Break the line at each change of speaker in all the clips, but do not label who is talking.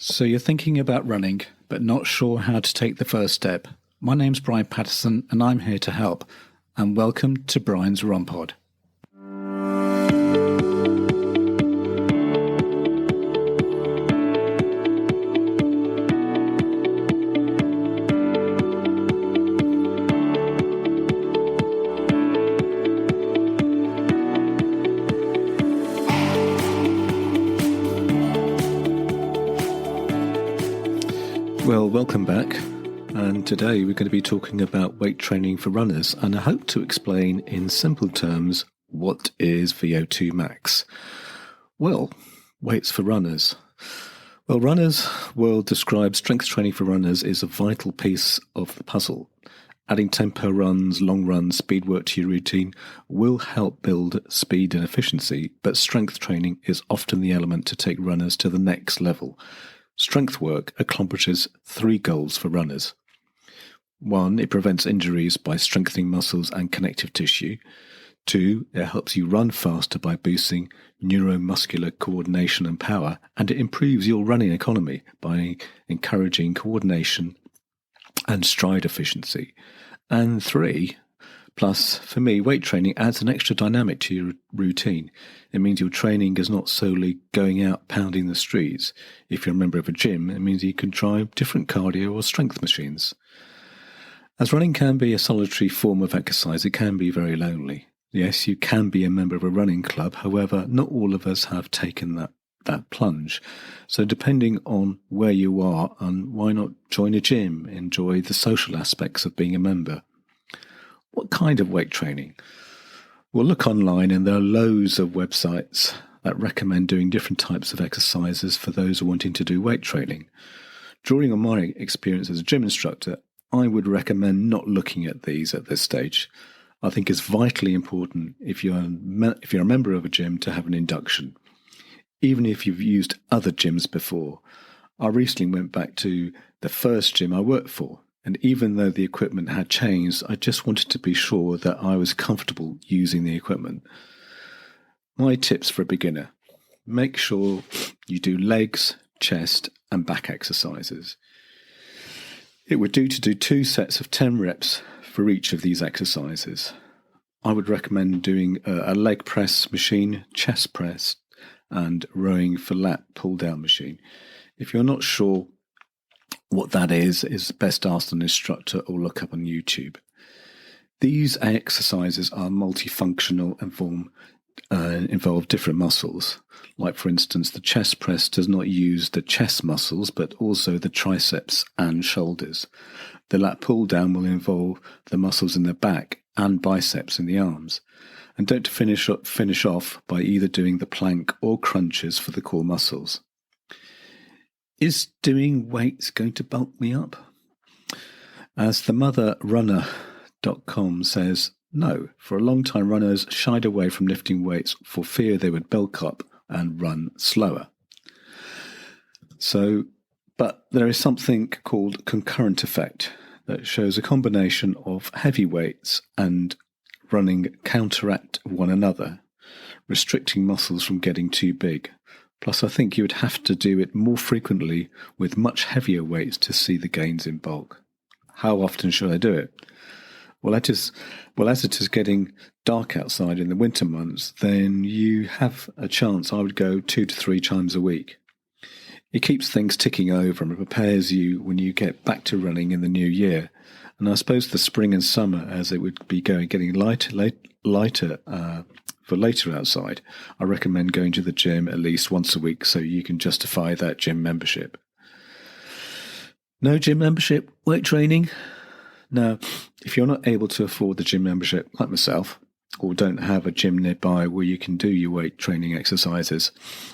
So you're thinking about running, but not sure how to take the first step. My name's Brian Patterson, and I'm here to help. And welcome to Brian's Run Pod. Well, welcome back, and today we're going to be talking about weight training for runners, and I hope to explain in simple terms what is VO2 Max. Well, weights for runners. Well, Runners World describes strength training for runners is a vital piece of the puzzle. Adding tempo runs, long runs, speed work to your routine will help build speed and efficiency, but strength training is often the element to take runners to the next level. Strength work accomplishes three goals for runners. 1, it prevents injuries by strengthening muscles and connective tissue. 2, it helps you run faster by boosting neuromuscular coordination and power, and it improves your running economy by encouraging coordination and stride efficiency. And 3, plus, for me, weight training adds an extra dynamic to your routine. It means your training is not solely going out pounding the streets. If you're a member of a gym, it means you can try different cardio or strength machines. As running can be a solitary form of exercise, it can be very lonely. Yes, you can be a member of a running club, however, not all of us have taken that plunge. So depending on where you are, and why not join a gym, enjoy the social aspects of being a member. What kind of weight training? Well, look online and there are loads of websites that recommend doing different types of exercises for those who are wanting to do weight training. Drawing on my experience as a gym instructor, I would recommend not looking at these at this stage. I think it's vitally important if you're a member of a gym to have an induction, even if you've used other gyms before. I recently went back to the first gym I worked for. And even though the equipment had changed, I just wanted to be sure that I was comfortable using the equipment. My tips for a beginner: make sure you do legs, chest, and back exercises. It would do to do 2 sets of 10 reps for each of these exercises. I would recommend doing a leg press machine, chest press, and rowing for lat pull-down machine. If you're not sure what that is best asked an instructor or look up on YouTube. These exercises are multifunctional and involve different muscles. Like, for instance, the chest press does not use the chest muscles, but also the triceps and shoulders. The lat pull down will involve the muscles in the back and biceps in the arms. And don't finish off by either doing the plank or crunches for the core muscles. Is doing weights going to bulk me up? As themotherrunner.com says, no. For a long time, runners shied away from lifting weights for fear they would bulk up and run slower. But there is something called concurrent effect that shows a combination of heavy weights and running counteract one another, restricting muscles from getting too big. Plus, I think you would have to do it more frequently with much heavier weights to see the gains in bulk. How often should I do it? Well, as it is getting dark outside in the winter months, then you have a chance. I would go 2 to 3 times a week. It keeps things ticking over and prepares you when you get back to running in the new year. And I suppose the spring and summer, as it would be getting lighter for later outside, I recommend going to the gym at least once a week so you can justify that gym membership. No gym membership, weight training? Now, if you're not able to afford the gym membership, like myself, or don't have a gym nearby where you can do your weight training exercises,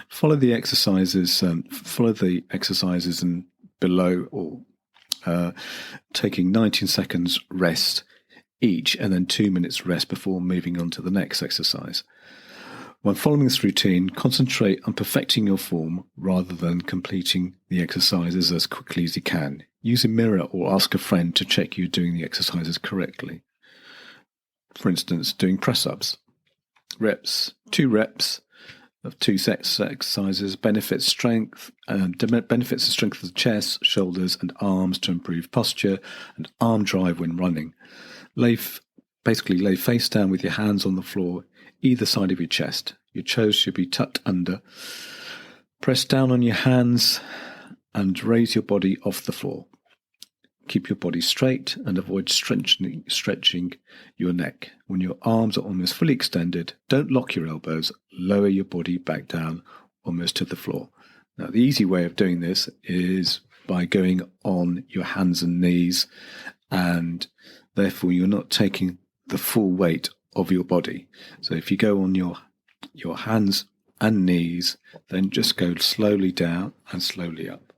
follow the exercises and below, or taking 19 seconds rest each and then 2 minutes rest before moving on to the next exercise. When following this routine, concentrate on perfecting your form rather than completing the exercises as quickly as you can. Use a mirror or ask a friend to check you're doing the exercises correctly. For instance, doing press-ups. 2 reps, of 2 sets exercises benefits strength and benefits the strength of the chest, shoulders, and arms to improve posture and arm drive when running. Basically lay face down with your hands on the floor, either side of your chest. Your toes should be tucked under. Press down on your hands and raise your body off the floor. Keep your body straight and avoid stretching your neck. When your arms are almost fully extended, don't lock your elbows. Lower your body back down almost to the floor. Now, the easy way of doing this is by going on your hands and knees, and therefore you're not taking the full weight of your body. So if you go on your hands and knees, then just go slowly down and slowly up.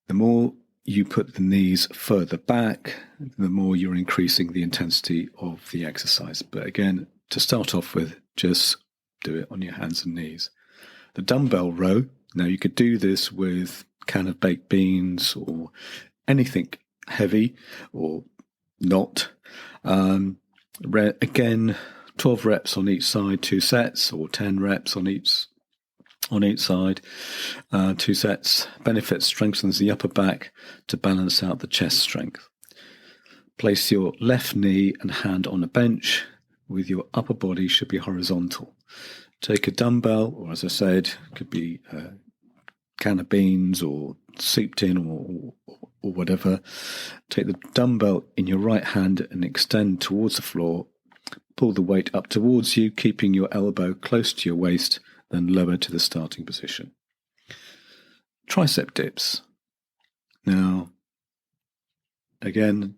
The more you put the knees further back, the more you're increasing the intensity of the exercise. But again, to start off with, just do it on your hands and knees. The dumbbell row, now you could do this with a can of baked beans or anything heavy or not. Again, 12 reps on each side, 2 sets, or 10 reps on each side, 2 sets. Benefits strengthens the upper back to balance out the chest strength. Place your left knee and hand on a bench with your upper body should be horizontal. Take a dumbbell, or as I said, could be a can of beans or soup tin or whatever. Take the dumbbell in your right hand and extend towards the floor. Pull the weight up towards you, keeping your elbow close to your waist, then lower to the starting position. Tricep dips. Now, again,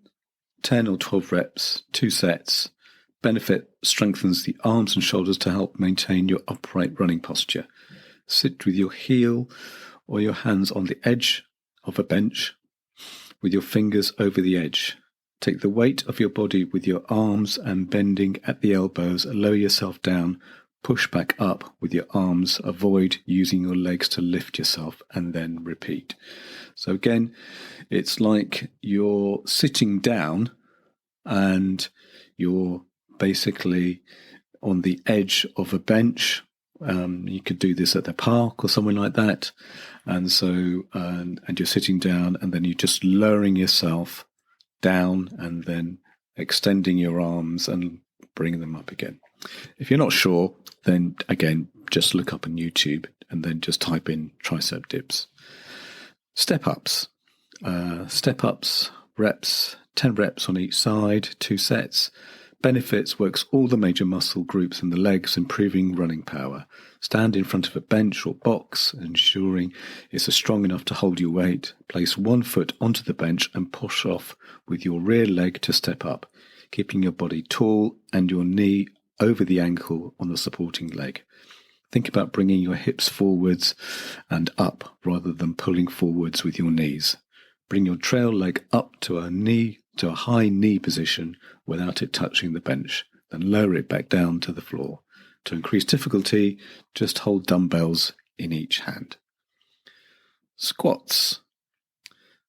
10 or 12 reps, 2 sets. Benefit strengthens the arms and shoulders to help maintain your upright running posture. Sit with your heel or your hands on the edge of a bench with your fingers over the edge. Take the weight of your body with your arms and bending at the elbows. Lower yourself down. Push back up with your arms. Avoid using your legs to lift yourself, and then repeat. So again, it's like you're sitting down and you're basically on the edge of a bench. You could do this at the park or somewhere like that. And so, and you're sitting down, and then you're just lowering yourself down and then extending your arms and bringing them up again. If you're not sure, then again, just look up on YouTube and then just type in tricep dips. Step-ups. Step-ups, reps, 10 reps on each side, 2 sets. Benefits, works all the major muscle groups in the legs, improving running power. Stand in front of a bench or box, ensuring it's strong enough to hold your weight. Place one foot onto the bench and push off with your rear leg to step up, keeping your body tall and your knee over the ankle on the supporting leg. Think about bringing your hips forwards and up rather than pulling forwards with your knees. Bring your trail leg up to a high knee position without it touching the bench. Then lower it back down to the floor. To increase difficulty, just hold dumbbells in each hand. Squats.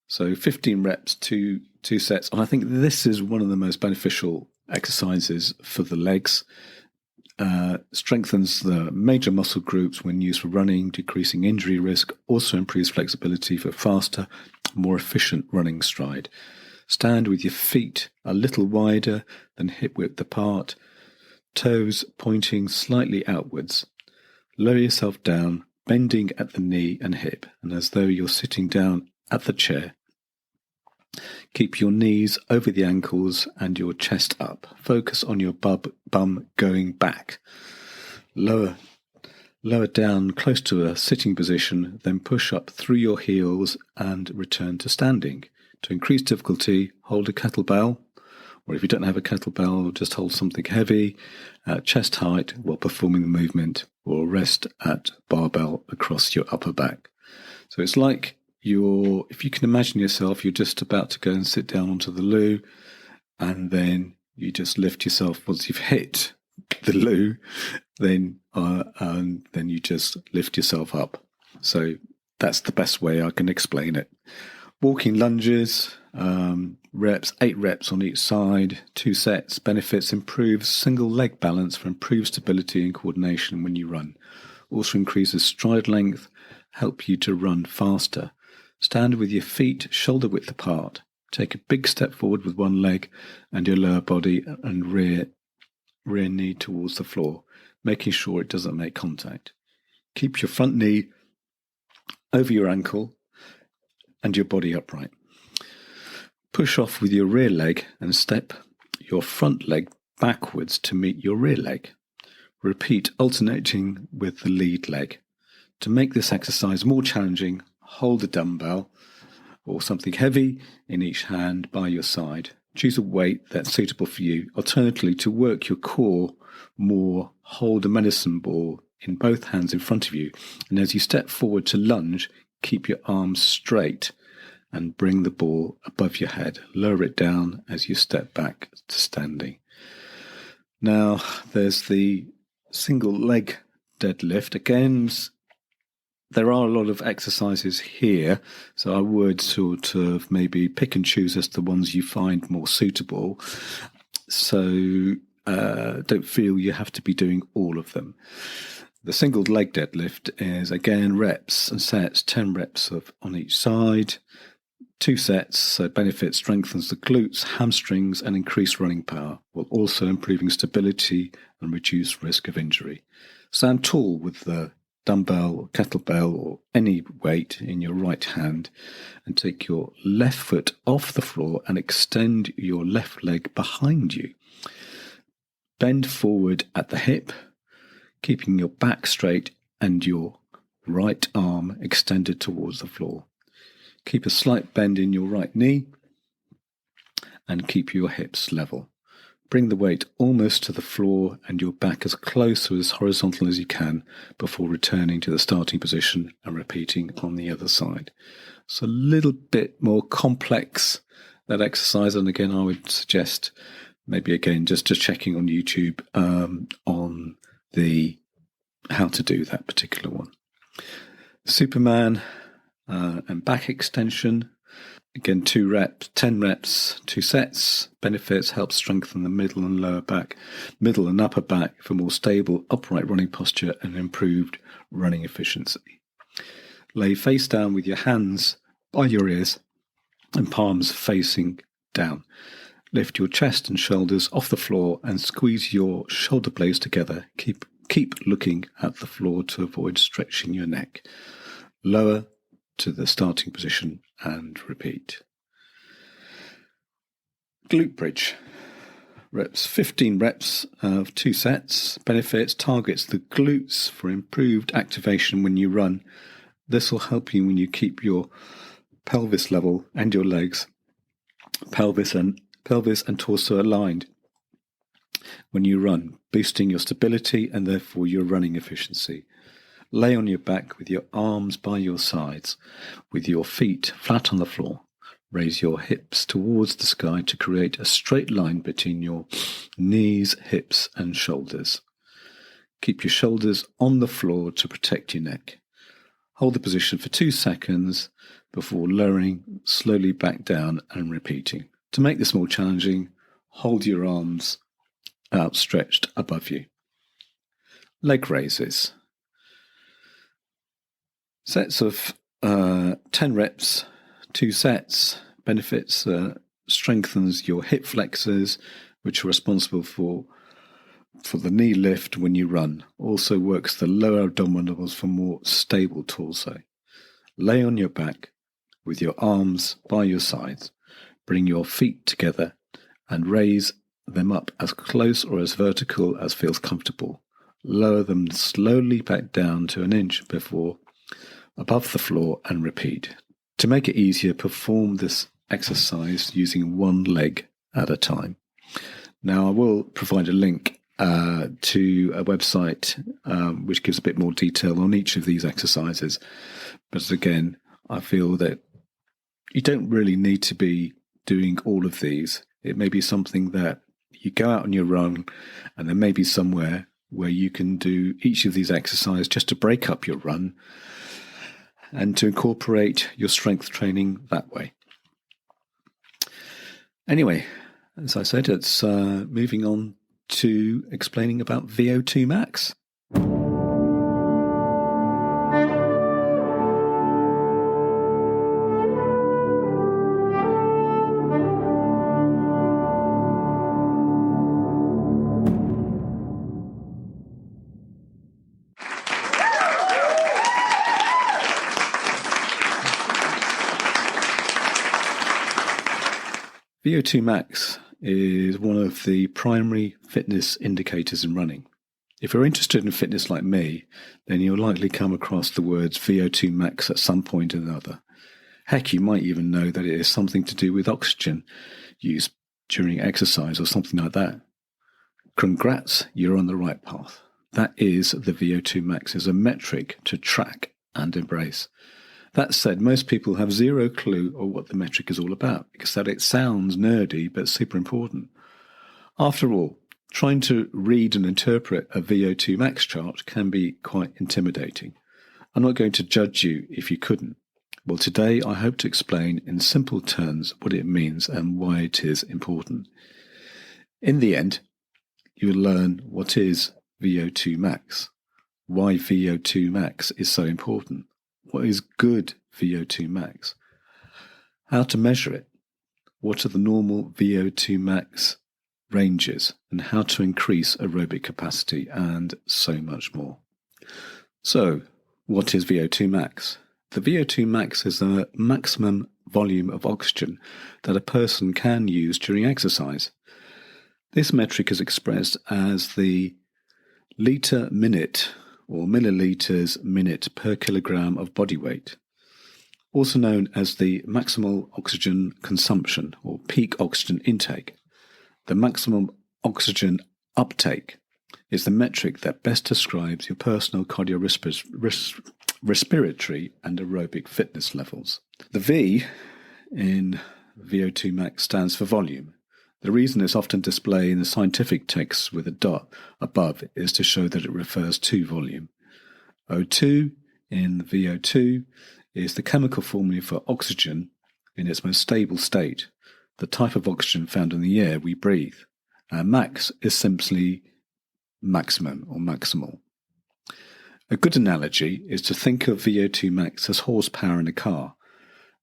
So 15 reps, two sets. And I think this is one of the most beneficial exercises for the legs. Strengthens the major muscle groups when used for running, decreasing injury risk, also improves flexibility for faster, more efficient running stride. Stand with your feet a little wider than hip width apart, toes pointing slightly outwards. Lower yourself down, bending at the knee and hip, and as though you're sitting down at the chair. Keep your knees over the ankles and your chest up. Focus on your bum going back. Lower down close to a sitting position, then push up through your heels and return to standing. To increase difficulty, hold a kettlebell, or if you don't have a kettlebell, just hold something heavy at chest height while performing the movement, or rest at barbell across your upper back. So it's like if you can imagine yourself, you're just about to go and sit down onto the loo, and then you just lift yourself. Once you've hit the loo, then you just lift yourself up. So that's the best way I can explain it. Walking lunges, reps, 8 reps on each side, 2 sets. Benefits, improves single leg balance for improved stability and coordination when you run. also increases stride length, help you to run faster. Stand with your feet shoulder width apart. Take a big step forward with one leg and your lower body and rear knee towards the floor, making sure it doesn't make contact. Keep your front knee over your ankle and your body upright. Push off with your rear leg and step your front leg backwards to meet your rear leg. Repeat alternating with the lead leg. To make this exercise more challenging, hold a dumbbell or something heavy in each hand by your side. Choose a weight that's suitable for you. Alternatively, to work your core more, hold a medicine ball in both hands in front of you. And as you step forward to lunge, keep your arms straight and bring the ball above your head. Lower it down as you step back to standing. Now, there's the single leg deadlift. Again, there are a lot of exercises here, so I would sort of maybe pick and choose as the ones you find more suitable. So don't feel you have to be doing all of them. The single leg deadlift is, again, reps and sets, 10 reps on each side. 2 sets, so benefit strengthens the glutes, hamstrings, and increased running power, while also improving stability and reduce risk of injury. Stand tall with the dumbbell or kettlebell or any weight in your right hand and take your left foot off the floor and extend your left leg behind you. Bend forward at the hip, keeping your back straight and your right arm extended towards the floor. Keep a slight bend in your right knee and keep your hips level. Bring the weight almost to the floor and your back as close or as horizontal as you can before returning to the starting position and repeating on the other side. It's a little bit more complex, that exercise, and again I would suggest maybe again just checking on YouTube on the how to do that particular one. Superman and back extension. Again, 2 reps, 10 reps, 2 sets. Benefits help strengthen the middle and lower back, middle and upper back for more stable, upright running posture and improved running efficiency. Lay face down with your hands by your ears and palms facing down. Lift your chest and shoulders off the floor and squeeze your shoulder blades together. Keep looking at the floor to avoid stretching your neck. Lower to the starting position and repeat. Glute bridge. Reps, 15 reps of 2 sets. Benefits, targets the glutes for improved activation when you run. This will help you when you keep your pelvis level and your legs, pelvis and torso aligned when you run, boosting your stability and therefore your running efficiency. Lay on your back with your arms by your sides, with your feet flat on the floor. Raise your hips towards the sky to create a straight line between your knees, hips, and shoulders. Keep your shoulders on the floor to protect your neck. Hold the position for 2 seconds before lowering slowly back down and repeating. To make this more challenging, hold your arms outstretched above you. Leg raises. Sets of 10 reps, 2 sets. Benefits, strengthens your hip flexors, which are responsible for the knee lift when you run. Also works the lower abdominals for more stable torso. Lay on your back with your arms by your sides. Bring your feet together and raise them up as close or as vertical as feels comfortable. Lower them slowly back down to 1 inch before above the floor and repeat. To make it easier, perform this exercise using 1 leg at a time. Now, I will provide a link to a website which gives a bit more detail on each of these exercises. But again, I feel that you don't really need to be doing all of these. It may be something that you go out on your run and there may be somewhere where you can do each of these exercises just to break up your run and to incorporate your strength training that way. Anyway, as I said, it's moving on to explaining about VO2 Max. VO2 max is one of the primary fitness indicators in running. If you're interested in fitness like me, then you'll likely come across the words VO2 max at some point or another. Heck, you might even know that it is something to do with oxygen use during exercise or something like that. Congrats, you're on the right path. That is the VO2 max, is a metric to track and embrace. That said, most people have zero clue of what the metric is all about, because that it sounds nerdy but super important. After all, trying to read and interpret a VO2 max chart can be quite intimidating. I'm not going to judge you if you couldn't. Well, today I hope to explain in simple terms what it means and why it is important. In the end, you'll learn what is VO2 max, why VO2 max is so important, what is good VO2 max, how to measure it, what are the normal VO2 max ranges, and how to increase aerobic capacity, and so much more. So, what is VO2 max? The VO2 max is the maximum volume of oxygen that a person can use during exercise. This metric is expressed as the litre minute or milliliters minute per kilogram of body weight, also known as the maximal oxygen consumption or peak oxygen intake. The maximum oxygen uptake is the metric that best describes your personal cardiorespiratory and aerobic fitness levels. The V in VO2 max stands for volume. The reason it's often displayed in the scientific text with a dot above is to show that it refers to volume. O2 in VO2 is the chemical formula for oxygen in its most stable state, the type of oxygen found in the air we breathe. And max is simply maximum or maximal. A good analogy is to think of VO2 max as horsepower in a car.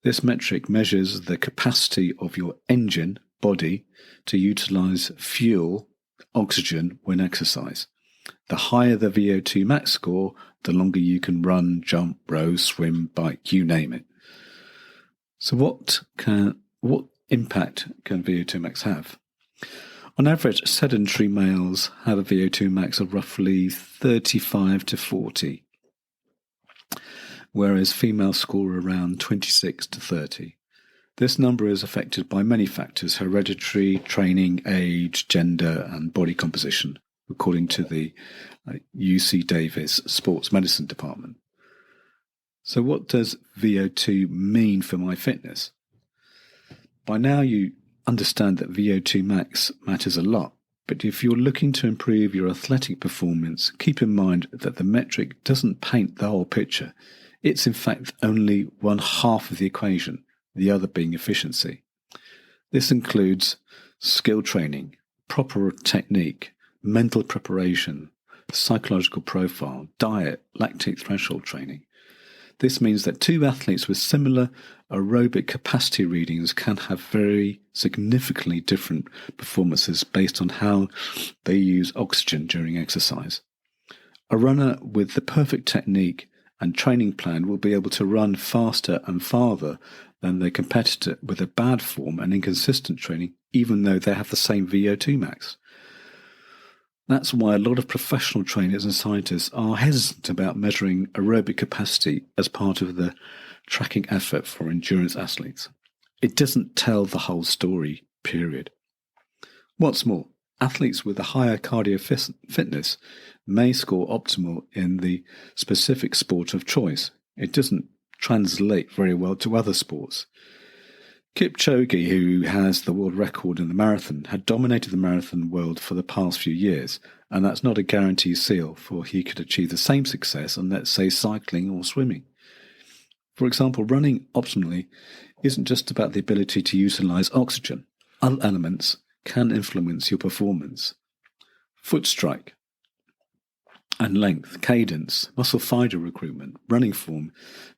This metric measures the capacity of your engine body to utilize fuel, oxygen, when exercise. The higher the VO2 max score, the longer you can run, jump, row, swim, bike, you name it. So what impact can VO2 max have? On average, sedentary males have a VO2 max of roughly 35 to 40, whereas females score around 26 to 30. This number is affected by many factors: hereditary, training, age, gender, and body composition, according to the UC Davis Sports Medicine Department. So what does VO2 mean for my fitness? By now you understand that VO2 max matters a lot, but if you're looking to improve your athletic performance, keep in mind that the metric doesn't paint the whole picture. It's in fact only one half of the equation, the other being efficiency. This includes skill training, proper technique, mental preparation, psychological profile, diet, lactate threshold training. This means that two athletes with similar aerobic capacity readings can have very significantly different performances based on how they use oxygen during exercise. A runner with the perfect technique and training plan will be able to run faster and farther than their competitor with a bad form and inconsistent training, even though they have the same VO2 max. That's why a lot of professional trainers and scientists are hesitant about measuring aerobic capacity as part of the tracking effort for endurance athletes. It doesn't tell the whole story, period. What's more, athletes with a higher cardio fitness may score optimal in the specific sport of choice. It doesn't translate very well to other sports. Kipchoge, who has the world record in the marathon, had dominated the marathon world for the past few years, and that's not a guarantee seal, for he could achieve the same success on, let's say, cycling or swimming. For example, running optimally isn't just about the ability to utilize oxygen. Other elements can influence your performance. Foot strike and length, cadence, muscle fiber recruitment, running form,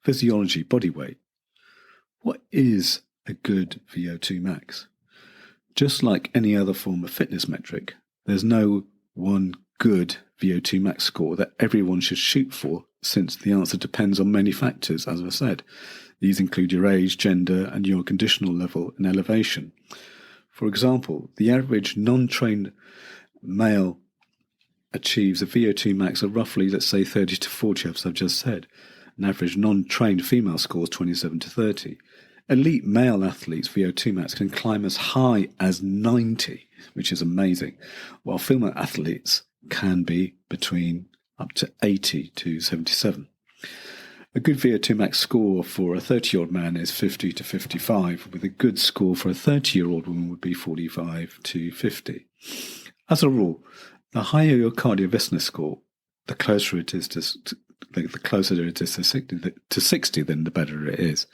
physiology, body weight. What is a good VO2 max? Just like any other form of fitness metric, there's no one good VO2 max score that everyone should shoot for, since the answer depends on many factors, as I said. These include your age, gender, and your conditional level and elevation. For example, the average non-trained male achieves a VO2 max of roughly, let's say, 30 to 40, as I've just said. An average non-trained female scores 27 to 30. Elite male athletes' VO2 max can climb as high as 90, which is amazing, while female athletes can be between up to 80 to 77. A good VO2 max score for a 30-year-old man is 50 to 55, with a good score for a 30-year-old woman would be 45 to 50. As a rule, the higher your cardiovascular score, the closer it is to 60, then the better it is.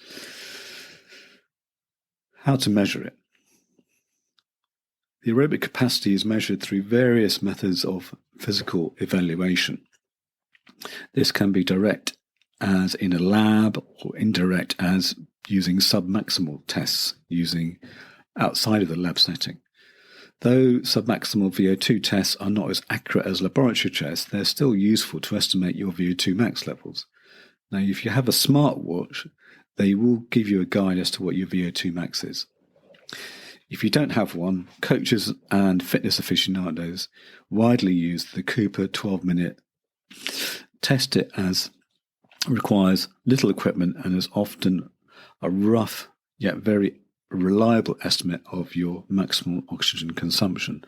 How to measure it? The aerobic capacity is measured through various methods of physical evaluation. This can be direct, as in a lab, or indirect, as using submaximal tests using outside of the lab setting. Though submaximal VO2 tests are not as accurate as laboratory tests, they're still useful to estimate your VO2 max levels. Now, if you have a smartwatch, they will give you a guide as to what your VO2 max is. If you don't have one, coaches and fitness aficionados widely use the Cooper 12-minute. Test it as requires little equipment and is often a rough yet very reliable estimate of your maximal oxygen consumption.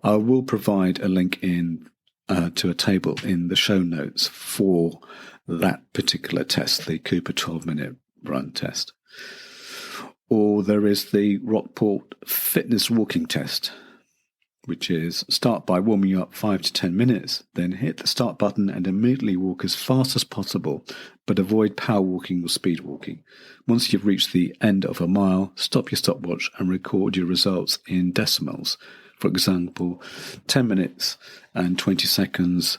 I will provide a link to a table in the show notes for that particular test, the Cooper 12-minute run test. Or there is the Rockport fitness walking test, which is start by warming up 5 to 10 minutes, then hit the start button and immediately walk as fast as possible, but avoid power walking or speed walking. Once you've reached the end of a mile, stop your stopwatch and record your results in decimals. For example, 10 minutes and 20 seconds,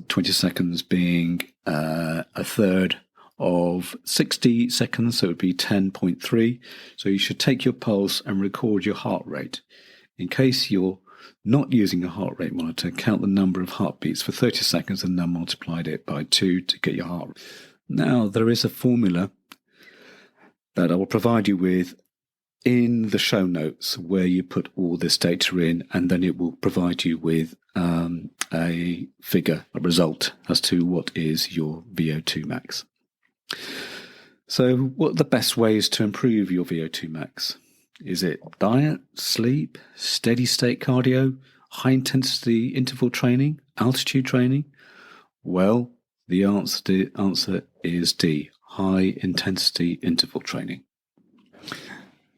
20 seconds being a third of 60 seconds, so it would be 10.3. So you should take your pulse and record your heart rate. In case you're not using a heart rate monitor, count the number of heartbeats for 30 seconds and then multiply it by 2 to get your heart rate. Now, there is a formula that I will provide you with in the show notes where you put all this data in, and then it will provide you with a figure, a result as to what is your VO2 max. So what are the best ways to improve your VO2 max? Is it diet, sleep, steady state cardio, high intensity interval training, altitude training? Well, the answer is D, high intensity interval training.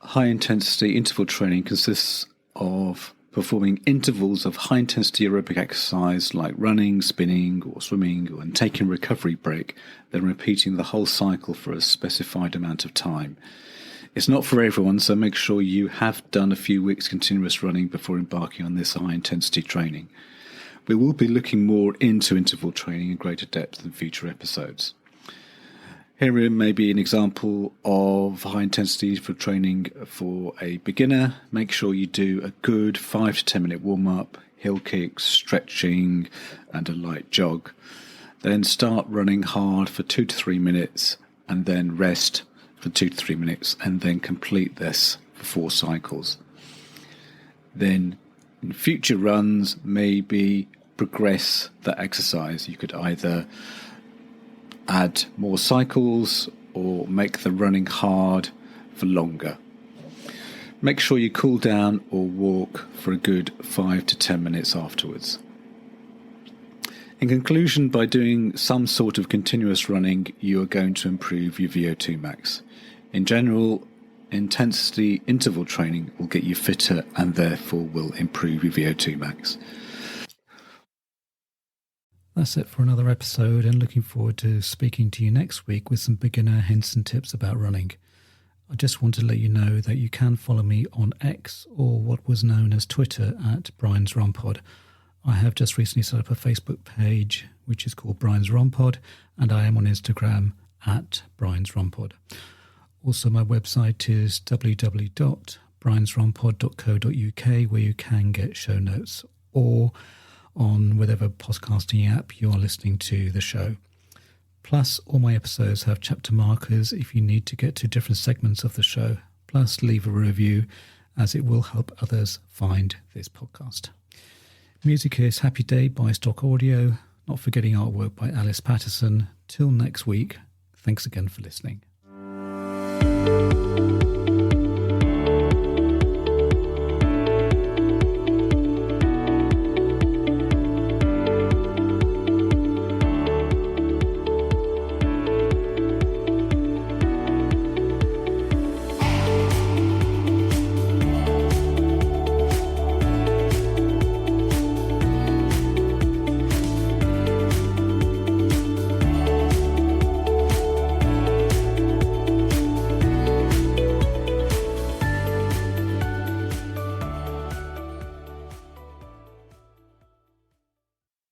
High intensity interval training consists of performing intervals of high intensity aerobic exercise like running, spinning or swimming, and taking a recovery break, then repeating the whole cycle for a specified amount of time. It's not for everyone, so make sure you have done a few weeks continuous running before embarking on this high intensity training. We will be looking more into interval training in greater depth in future episodes. Here may be an example of high intensity for training for a beginner. Make sure you do a good 5 to 10 minute warm up, hill kicks, stretching and a light jog. Then start running hard for 2 to 3 minutes and then rest for 2 to 3 minutes and then complete this for 4 cycles. Then in future runs, maybe progress the exercise. You could either add more cycles or make the running hard for longer. Make sure you cool down or walk for a good 5 to 10 minutes afterwards. In conclusion, by doing some sort of continuous running, you are going to improve your VO2 max. In general, intensity interval training will get you fitter and therefore will improve your VO2 max. That's it for another episode, and looking forward to speaking to you next week with some beginner hints and tips about running. I just want to let you know that you can follow me on X, or what was known as Twitter, at Brian's Run Pod. I have just recently set up a Facebook page which is called Brian's Run Pod, and I am on Instagram at Brian's Run Pod. Also, my website is www.briansrunpod.co.uk, where you can get show notes, or on whatever podcasting app you are listening to the show. Plus, all my episodes have chapter markers if you need to get to different segments of the show. Plus, leave a review
as it will help others find this podcast. Music is Happy Day by Stock Audio, not forgetting artwork by Alice Patterson. Till next week, thanks again for listening.